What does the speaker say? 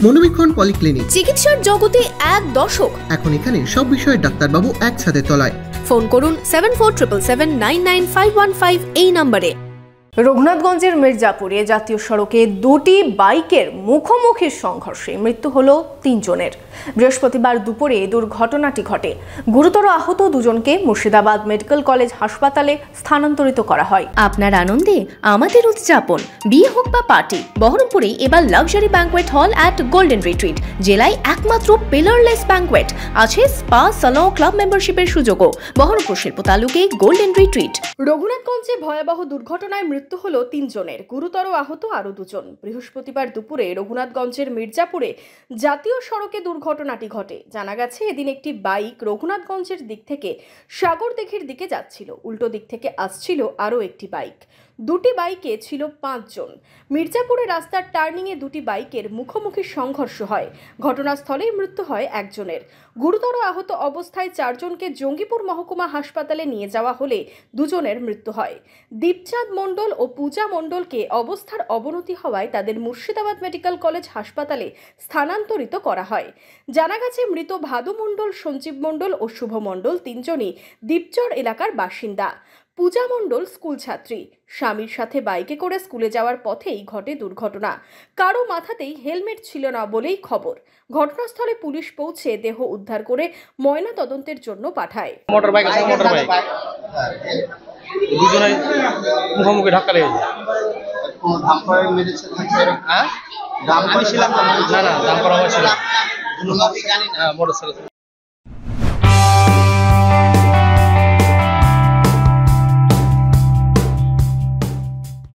মনোবীক্ষণ polyclinic, চিকিৎসার জগতে এক দশক। এখন এখানে সব বিষয়ে ডাক্তারবাবু একসাথে তলায়। ফোন করুন 7477999515 এই নম্বরে। রঘুনাথগঞ্জের মির্জাপুরে জাতীয় সড়কে দুটি বাইকের মুখোমুখি সংঘর্ষে মৃত্যু হলো 3 জনের। বৃহস্পতিবার দুপুরে দুর্ঘটনাটি ঘটে। গুরুতর আহত দুজনকে মুর্শিদাবাদ মেডিকেল কলেজ হাসপাতালে স্থানান্তরিত করা হয়। আপনার আনন্দে আমাদের উদযাপন। বিয়ে হোক বা পার্টি, বহরমপুরে এবার luxury banquet hall at golden retreat. জেলায় একমাত্র পিলারলেস ব্যাংকোয়েট, আছে স্পা, সালন, ক্লাব মেম্বারশিপের সুযোগও। বহরমপুর শিল্প তালুকে গোল্ডেন রিট্রিট। রঘুনাথগঞ্জে ভয়াবহ দুর্ঘটনায় মৃত্যু হলো 3 জনের, গুরুতর আহত আরও 2 জন। বৃহস্পতিবার দুপুরে রঘুনাথগঞ্জের মির্জাপুরে জাতীয় সড়কে দুর্ঘটনাটি ঘটে। জানা গেছে, এদিন একটি বাইক রঘুনাথগঞ্জের দিক থেকে সাগরদিঘির দিকে যাচ্ছিল। উল্টো দিক থেকে আসছিল আরও একটি বাইক। দুটি বাইকে ছিল 5 জন। মির্জাপুরে রাস্তার টার্নিংয়ে দুটি বাইকের মুখোমুখি সংঘর্ষ হয়। ঘটনাস্থলেই মৃত্যু হয় 1 জনের। গুরুতর আহত অবস্থায় 4 জনকে জঙ্গিপুর মহকুমা হাসপাতালে নিয়ে যাওয়া হলে 2 জনের মৃত্যু হয়। দীপচাঁদ মণ্ডল ও পূজা মণ্ডলকে অবস্থার অবনতি হওয়ায় তাদের মুর্শিদাবাদ মেডিকেল কলেজ হাসপাতালে স্থানান্তরিত করা হয়। জানা গেছে, মৃত ভাদু মণ্ডল, সঞ্জীব মণ্ডল ও শুভ মণ্ডল 3 জনই দ্বীপচর এলাকার বাসিন্দা। পূজা মণ্ডল স্কুল ছাত্রী। স্বামীর সাথে বাইকে করে স্কুলে যাওয়ার পথেই ঘটে দুর্ঘটনা। কারো মাথাতেই হেলমেট ছিল না বলেই খবর। ঘটনাস্থলে পুলিশ পৌঁছে দেহ উদ্ধার করে ময়না তদন্তের জন্য পাঠায়। মোটরবাইক দুজনে মুখোমুখি ধাক্কা লেগেছে। আমি ছিলাম না, দাম করা হয়েছিল। মোটরসাইকেল